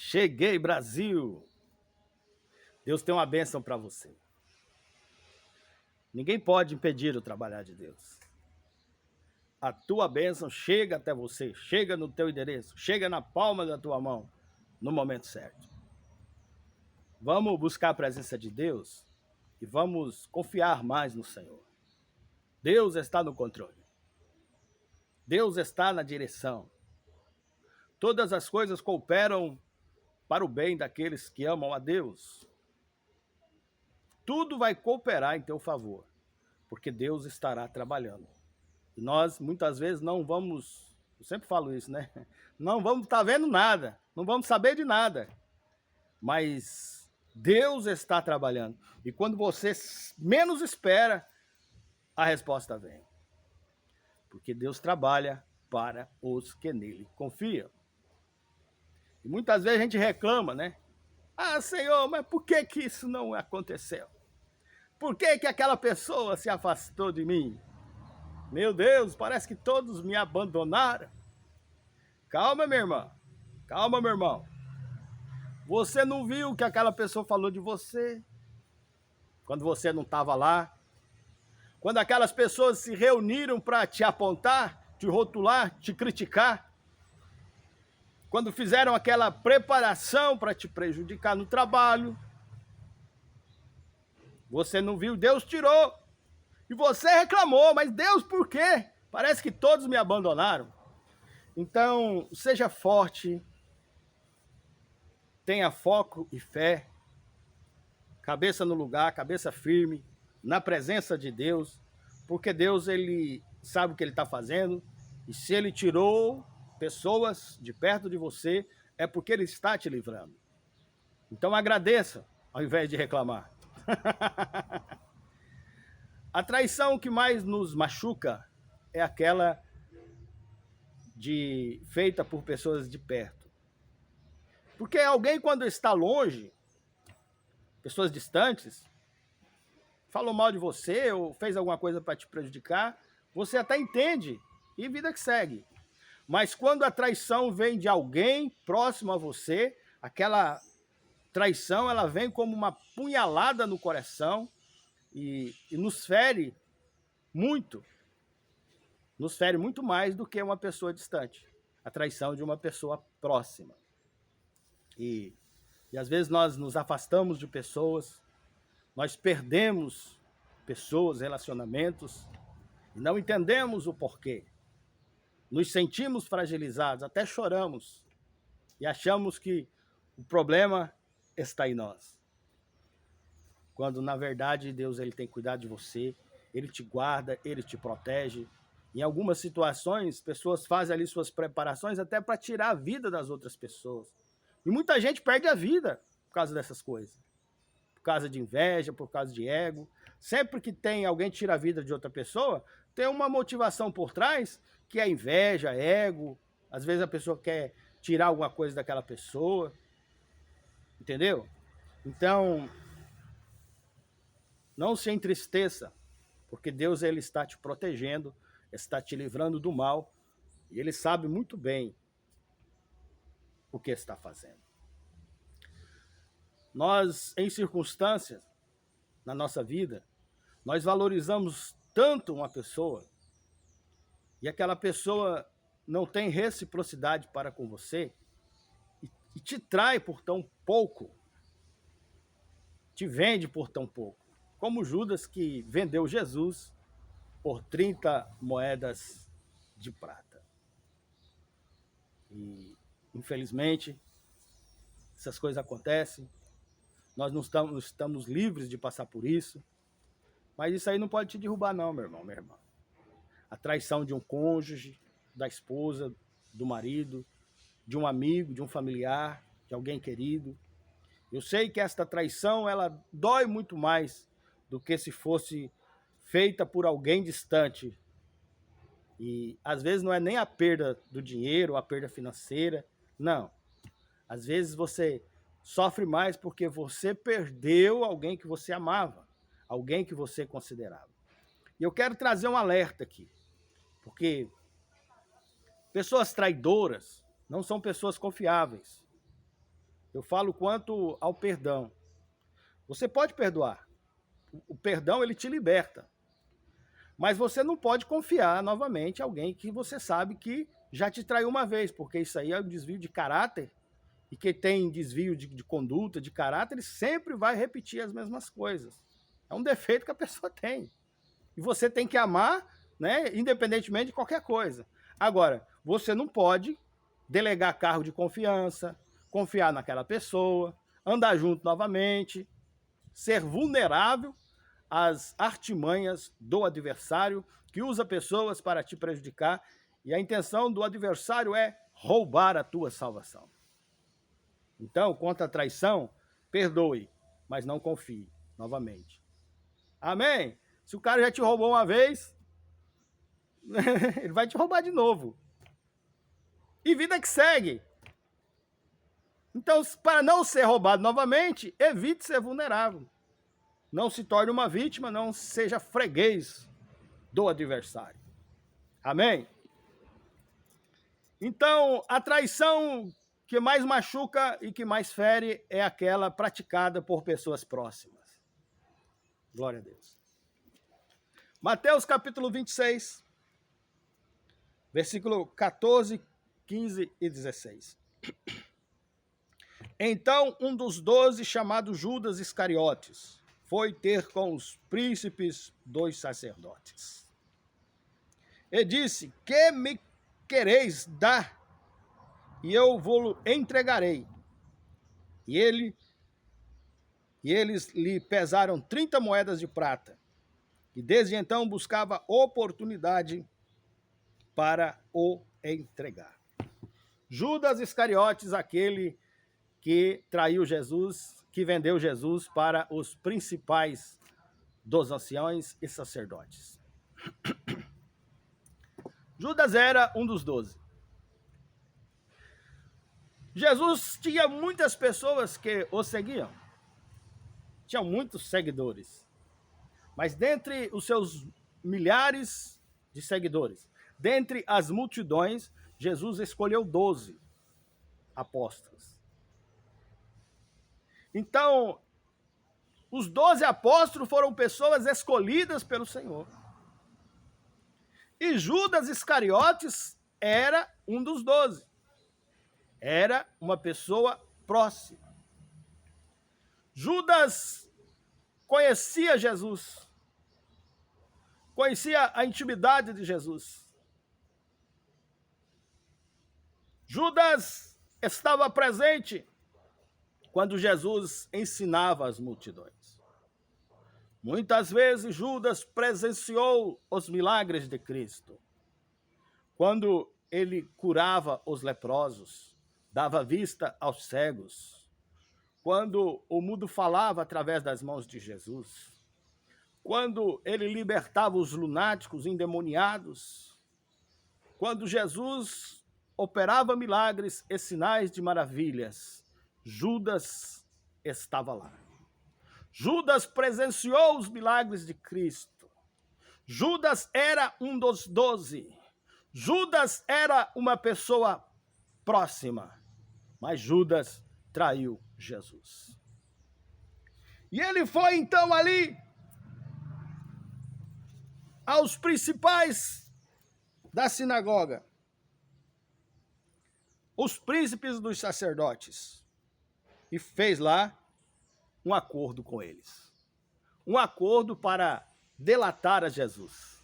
Cheguei, Brasil! Deus tem uma bênção para você. Ninguém pode impedir o trabalhar de Deus. A tua bênção chega até você, chega no teu endereço, chega na palma da tua mão, no momento certo. Vamos buscar a presença de Deus e vamos confiar mais no Senhor. Deus está no controle. Deus está na direção. Todas as coisas cooperam para o bem daqueles que amam a Deus. Tudo vai cooperar em teu favor, porque Deus estará trabalhando. E nós, muitas vezes, não vamos, eu sempre falo isso, né? Não vamos estar vendo nada, não vamos saber de nada. Mas Deus está trabalhando. E quando você menos espera, a resposta vem. Porque Deus trabalha para os que nele confiam. E muitas vezes a gente reclama, né? Ah, Senhor, mas por que que isso não aconteceu? Por que que aquela pessoa se afastou de mim? Meu Deus, parece que todos me abandonaram. Calma, minha irmã. Calma, meu irmão. Você não viu o que aquela pessoa falou de você? Quando você não estava lá? Quando aquelas pessoas se reuniram para te apontar, te rotular, te criticar? Quando fizeram aquela preparação para te prejudicar no trabalho? Você não viu? Deus tirou. E você reclamou, mas Deus por quê? Parece que todos me abandonaram. Então, seja forte, tenha foco e fé, cabeça no lugar, cabeça firme, na presença de Deus, porque Deus, ele sabe o que ele está fazendo, e se ele tirou pessoas de perto de você, é porque ele está te livrando. Então agradeça, ao invés de reclamar. A traição que mais nos machuca é aquela feita por pessoas de perto. Porque alguém, quando está longe, pessoas distantes, falou mal de você ou fez alguma coisa para te prejudicar, você até entende e vida que segue. Mas quando a traição vem de alguém próximo a você, aquela traição ela vem como uma punhalada no coração e nos fere muito. Nos fere muito mais do que uma pessoa distante. A traição de uma pessoa próxima. E às vezes nós nos afastamos de pessoas, nós perdemos pessoas, relacionamentos, e não entendemos o porquê. Nos sentimos fragilizados, até choramos, e achamos que o problema está em nós. Quando, na verdade, Deus ele tem cuidado de você, ele te guarda, ele te protege. Em algumas situações, pessoas fazem ali suas preparações até para tirar a vida das outras pessoas. E muita gente perde a vida por causa dessas coisas. Por causa de inveja, por causa de ego. Sempre que tem alguém que tira a vida de outra pessoa, tem uma motivação por trás, que é inveja, ego. Às vezes a pessoa quer tirar alguma coisa daquela pessoa. Entendeu? Então, não se entristeça, porque Deus ele está te protegendo, está te livrando do mal, e ele sabe muito bem o que está fazendo. Nós, em circunstâncias na nossa vida, nós valorizamos tanto uma pessoa, e aquela pessoa não tem reciprocidade para com você, e te trai por tão pouco, te vende por tão pouco, como Judas que vendeu Jesus por 30 moedas de prata. E, infelizmente, essas coisas acontecem, nós não estamos livres de passar por isso, mas isso aí não pode te derrubar não, meu irmão, minha irmã. A traição de um cônjuge, da esposa, do marido, de um amigo, de um familiar, de alguém querido. Eu sei que esta traição, ela dói muito mais do que se fosse feita por alguém distante. E às vezes não é nem a perda do dinheiro, a perda financeira, não. Às vezes você sofre mais porque você perdeu alguém que você amava, alguém que você considerava. E eu quero trazer um alerta aqui, porque pessoas traidoras não são pessoas confiáveis. Eu falo quanto ao perdão. Você pode perdoar. O perdão, ele te liberta. Mas você não pode confiar novamente em alguém que você sabe que já te traiu uma vez, porque isso aí é um desvio de caráter. E quem tem desvio de conduta, de caráter, ele sempre vai repetir as mesmas coisas. É um defeito que a pessoa tem. E você tem que amar, né, independentemente de qualquer coisa. Agora, você não pode delegar cargo de confiança, confiar naquela pessoa, andar junto novamente, ser vulnerável às artimanhas do adversário, que usa pessoas para te prejudicar, e a intenção do adversário é roubar a tua salvação. Então, contra a traição, perdoe, mas não confie novamente. Amém? Se o cara já te roubou uma vez, ele vai te roubar de novo. E vida que segue. Então, para não ser roubado novamente, evite ser vulnerável. Não se torne uma vítima, não seja freguês do adversário. Amém? Então, a traição que mais machuca e que mais fere é aquela praticada por pessoas próximas. Glória a Deus. Mateus capítulo 26, versículo 14, 15 e 16. Então, um dos 12, chamado Judas Iscariotes, foi ter com os príncipes dos sacerdotes. E disse: que me quereis dar? E eu vou-lo entregarei. E eles lhe pesaram 30 moedas de prata. E desde então buscava oportunidade para o entregar. Judas Iscariotes, aquele que traiu Jesus, que vendeu Jesus para os principais dos anciões e sacerdotes. Judas era um dos 12. Jesus tinha muitas pessoas que o seguiam. Tinha muitos seguidores. Mas dentre os seus milhares de seguidores, dentre as multidões, Jesus escolheu 12 apóstolos. Então, os 12 apóstolos foram pessoas escolhidas pelo Senhor. E Judas Iscariotes era um dos 12. Era uma pessoa próxima. Judas conhecia Jesus. Conhecia a intimidade de Jesus. Judas estava presente quando Jesus ensinava as multidões. Muitas vezes Judas presenciou os milagres de Cristo. Quando ele curava os leprosos, dava vista aos cegos. Quando o mudo falava através das mãos de Jesus. Quando ele libertava os lunáticos endemoniados. Quando Jesus operava milagres e sinais de maravilhas, Judas estava lá. Judas presenciou os milagres de Cristo. Judas era um dos 12. Judas era uma pessoa próxima, mas Judas traiu Jesus. E ele foi então ali aos principais da sinagoga, os príncipes dos sacerdotes, e fez lá um acordo com eles. Um acordo para delatar a Jesus.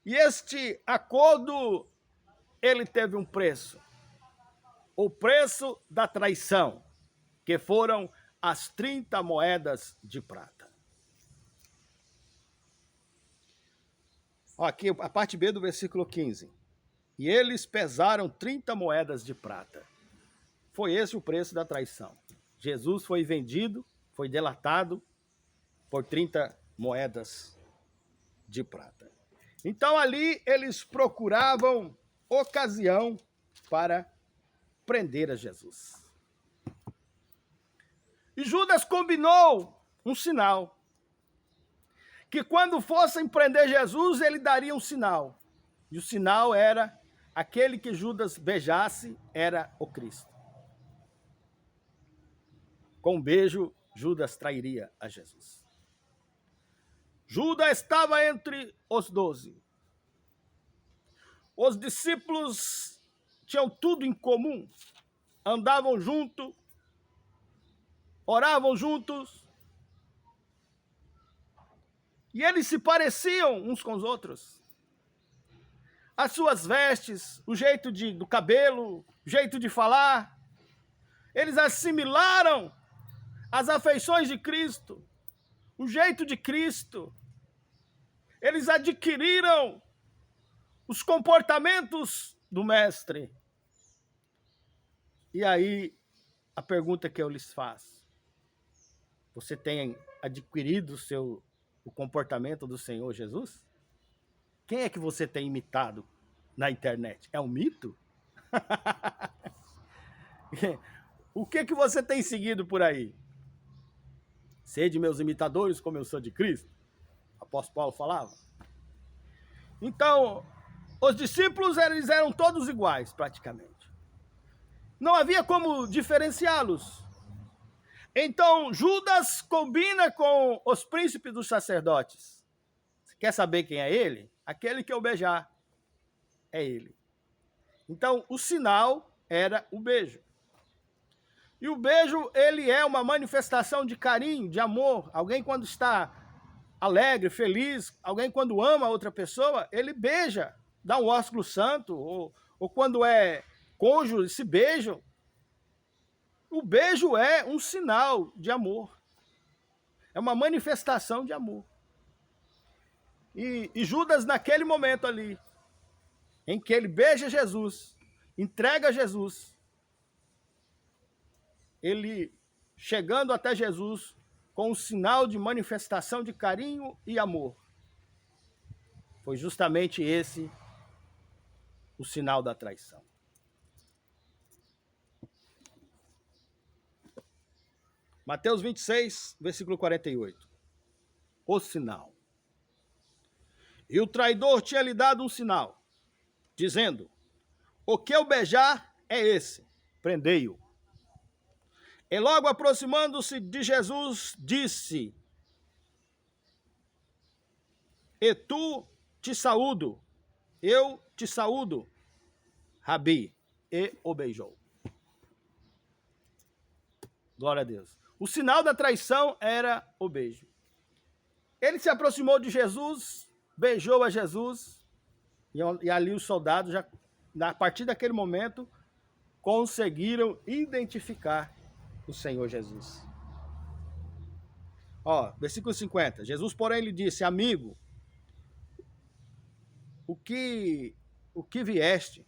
E este acordo, ele teve um preço. O preço da traição, que foram as 30 moedas de prata. Aqui a parte B do versículo 15. E eles pesaram 30 moedas de prata. Foi esse o preço da traição. Jesus foi vendido, foi delatado por 30 moedas de prata. Então ali eles procuravam ocasião para prender a Jesus. E Judas combinou um sinal. Que quando fossem prender Jesus, ele daria um sinal. E o sinal era, aquele que Judas beijasse era o Cristo. Com um beijo, Judas trairia a Jesus. Judas estava entre os 12. Os discípulos tinham tudo em comum. Andavam juntos, oravam juntos. E eles se pareciam uns com os outros. As suas vestes, o jeito do cabelo, o jeito de falar. Eles assimilaram as afeições de Cristo, o jeito de Cristo. Eles adquiriram os comportamentos do Mestre. E aí, a pergunta que eu lhes faço: você tem adquirido o comportamento do Senhor Jesus? Quem é que você tem imitado na internet? É um mito? O que você tem seguido por aí? Sede meus imitadores como eu sou de Cristo? O apóstolo Paulo falava. Então, os discípulos eles eram todos iguais, praticamente. Não havia como diferenciá-los. Então, Judas combina com os príncipes dos sacerdotes. Você quer saber quem é ele? Aquele que eu beijar. É ele. Então, o sinal era o beijo. E o beijo, ele é uma manifestação de carinho, de amor. Alguém quando está alegre, feliz, alguém quando ama outra pessoa, ele beija, dá um ósculo santo, ou quando é cônjuge, se beijam. O beijo é um sinal de amor. É uma manifestação de amor. E Judas, naquele momento ali, em que ele beija Jesus, entrega Jesus, ele chegando até Jesus com um sinal de manifestação de carinho e amor. Foi justamente esse o sinal da traição. Mateus 26, versículo 48. O sinal. E o traidor tinha lhe dado um sinal, dizendo: o que eu beijar é esse, prendei-o. E logo aproximando-se de Jesus, disse: e tu te saúdo, eu te saúdo, Rabi, e o beijou. Glória a Deus. O sinal da traição era o beijo. Ele se aproximou de Jesus, beijou a Jesus, e ali os soldados, já, a partir daquele momento, conseguiram identificar o Senhor Jesus. Ó, versículo 50. Jesus, porém, lhe disse: amigo, o que vieste?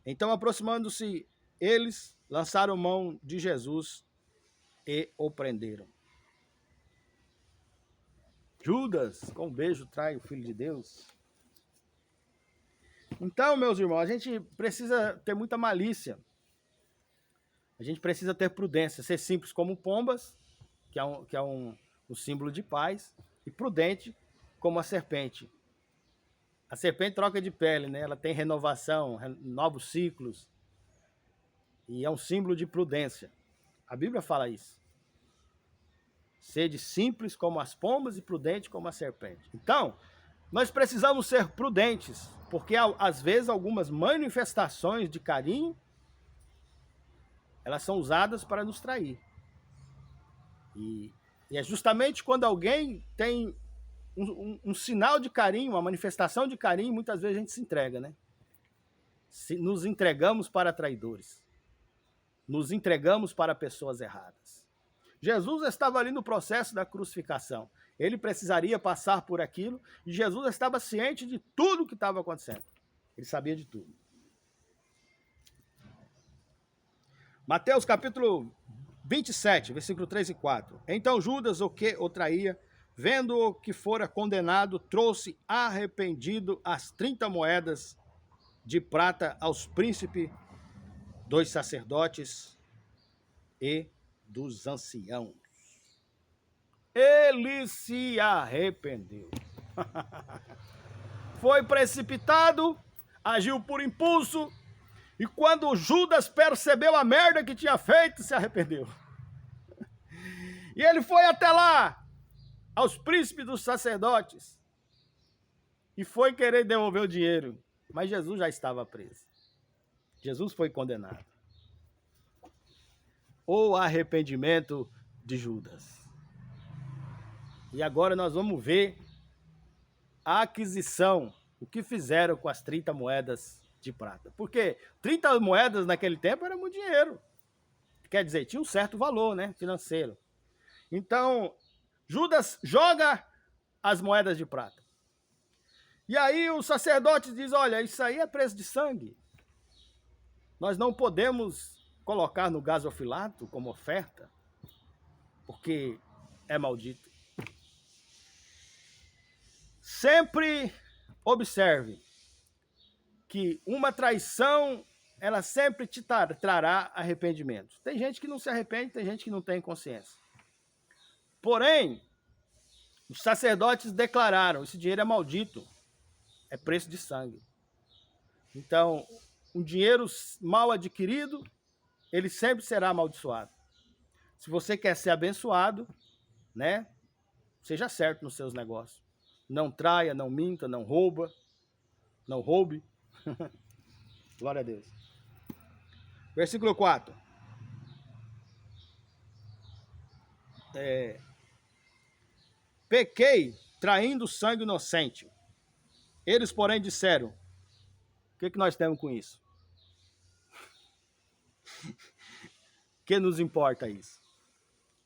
Então, aproximando-se eles, lançaram mão de Jesus e o prenderam. Judas, com um beijo, trai o Filho de Deus. Então, meus irmãos, a gente precisa ter muita malícia. A gente precisa ter prudência, ser simples como pombas, que é um símbolo de paz, e prudente como a serpente. A serpente troca de pele, né? Ela tem renovação, novos ciclos, e é um símbolo de prudência. A Bíblia fala isso. Sede simples como as pombas e prudente como a serpente. Então, nós precisamos ser prudentes, porque às vezes algumas manifestações de carinho, elas são usadas para nos trair. E é justamente quando alguém tem um sinal de carinho, uma manifestação de carinho, muitas vezes a gente se entrega, né? Nos entregamos para traidores. Nos entregamos para pessoas erradas. Jesus estava ali no processo da crucificação. Ele precisaria passar por aquilo e Jesus estava ciente de tudo o que estava acontecendo. Ele sabia de tudo. Mateus capítulo 27, versículo 3 e 4. Então Judas, o que o traía, vendo que fora condenado, trouxe arrependido as 30 moedas de prata aos príncipes dos sacerdotes e dos anciãos. Ele se arrependeu. Foi precipitado, agiu por impulso, e quando Judas percebeu a merda que tinha feito, se arrependeu. E ele foi até lá, aos príncipes dos sacerdotes, e foi querer devolver o dinheiro. Mas Jesus já estava preso. Jesus foi condenado. O arrependimento de Judas. E agora nós vamos ver a aquisição, o que fizeram com as 30 moedas de prata. Porque 30 moedas naquele tempo era muito dinheiro. Quer dizer, tinha um certo valor, né, financeiro. Então, Judas joga as moedas de prata. E aí o sacerdote diz, olha, isso aí é preço de sangue. Nós não podemos colocar no gasofilato como oferta, porque é maldito. Sempre observe que uma traição, ela sempre te trará arrependimento. Tem gente que não se arrepende, tem gente que não tem consciência. Porém, os sacerdotes declararam, esse dinheiro é maldito, é preço de sangue. Então, um dinheiro mal adquirido, ele sempre será amaldiçoado. Se você quer ser abençoado, né, seja certo nos seus negócios. Não traia, não minta, não rouba, não roube. Glória a Deus. Versículo 4. Pequei traindo sangue inocente. Eles, porém, disseram, o que nós temos com isso? Que nos importa isso?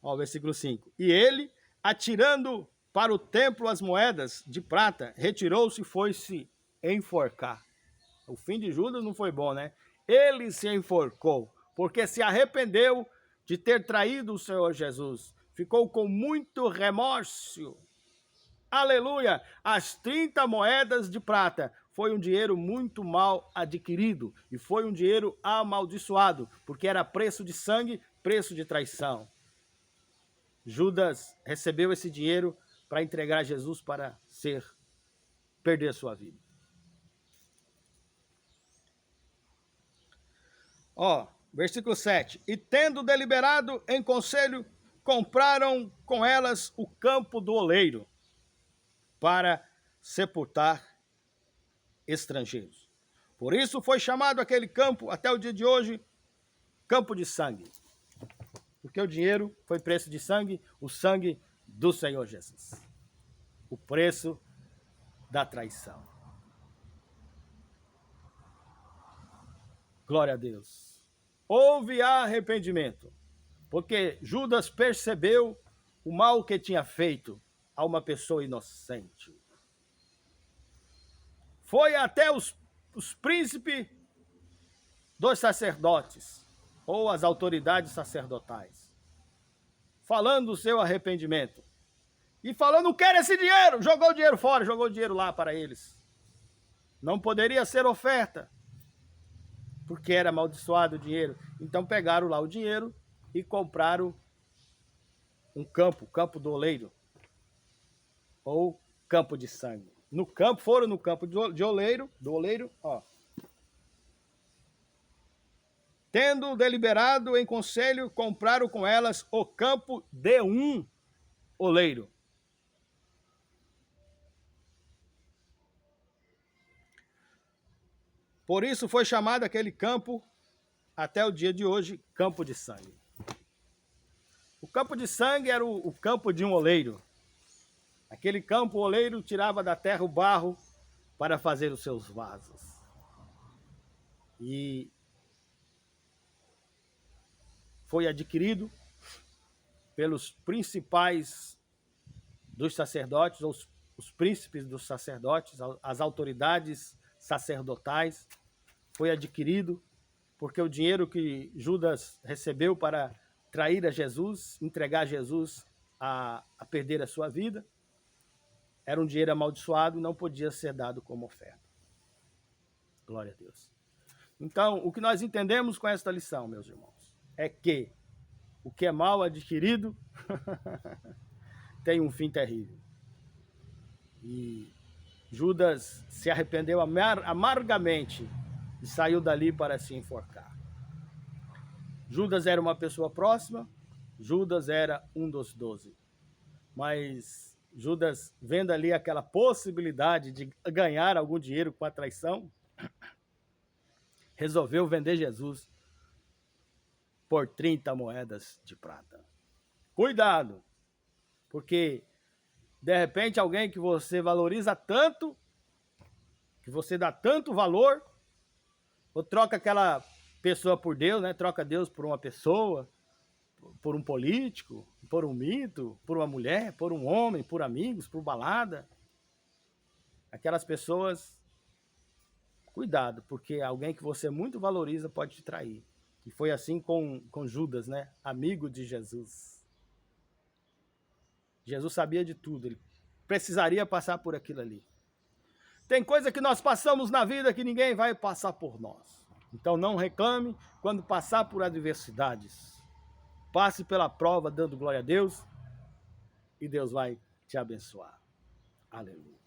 Ó, versículo 5. E ele, atirando para o templo as moedas de prata, retirou-se e foi-se enforcar. O fim de Judas não foi bom, né? Ele se enforcou, porque se arrependeu de ter traído o Senhor Jesus. Ficou com muito remorso. Aleluia! As 30 moedas de prata foi um dinheiro muito mal adquirido e foi um dinheiro amaldiçoado, porque era preço de sangue, preço de traição. Judas recebeu esse dinheiro para entregar a Jesus para perder sua vida. Ó, versículo 7. E tendo deliberado em conselho, compraram com elas o campo do oleiro para sepultar estrangeiros. Por isso foi chamado aquele campo, até o dia de hoje, campo de sangue. Porque o dinheiro foi preço de sangue, o sangue do Senhor Jesus. O preço da traição. Glória a Deus. Houve arrependimento, porque Judas percebeu o mal que tinha feito a uma pessoa inocente. Foi até os príncipes dos sacerdotes, ou as autoridades sacerdotais, falando do seu arrependimento. E falando, não quero esse dinheiro, jogou o dinheiro fora, jogou o dinheiro lá para eles. Não poderia ser oferta, porque era amaldiçoado o dinheiro. Então pegaram lá o dinheiro e compraram um campo do oleiro, ou campo de sangue. Foram no campo do oleiro, ó. Tendo deliberado em conselho, compraram com elas o campo de um oleiro. Por isso foi chamado aquele campo, até o dia de hoje, campo de sangue. O campo de sangue era o campo de um oleiro. Aquele campo, o oleiro tirava da terra o barro para fazer os seus vasos. E foi adquirido pelos principais dos sacerdotes, ou os príncipes dos sacerdotes, as autoridades sacerdotais. Foi adquirido porque o dinheiro que Judas recebeu para trair a Jesus, entregar Jesus a perder a sua vida, era um dinheiro amaldiçoado e não podia ser dado como oferta. Glória a Deus. Então, o que nós entendemos com esta lição, meus irmãos, é que o que é mal adquirido tem um fim terrível. E Judas se arrependeu amargamente e saiu dali para se enforcar. Judas era uma pessoa próxima Judas era um dos 12. Mas Judas, vendo ali aquela possibilidade de ganhar algum dinheiro com a traição, resolveu vender Jesus por 30 moedas de prata. Cuidado, porque de repente alguém que você valoriza tanto, que você dá tanto valor, ou troca aquela pessoa por Deus, né? Troca Deus por uma pessoa, por um político, por um mito, por uma mulher, por um homem, por amigos, por balada. Aquelas pessoas, cuidado, porque alguém que você muito valoriza pode te trair. E foi assim com Judas, né? Amigo de Jesus. Jesus sabia de tudo, ele precisaria passar por aquilo ali. Tem coisa que nós passamos na vida que ninguém vai passar por nós. Então não reclame quando passar por adversidades. Passe pela prova dando glória a Deus e Deus vai te abençoar. Aleluia.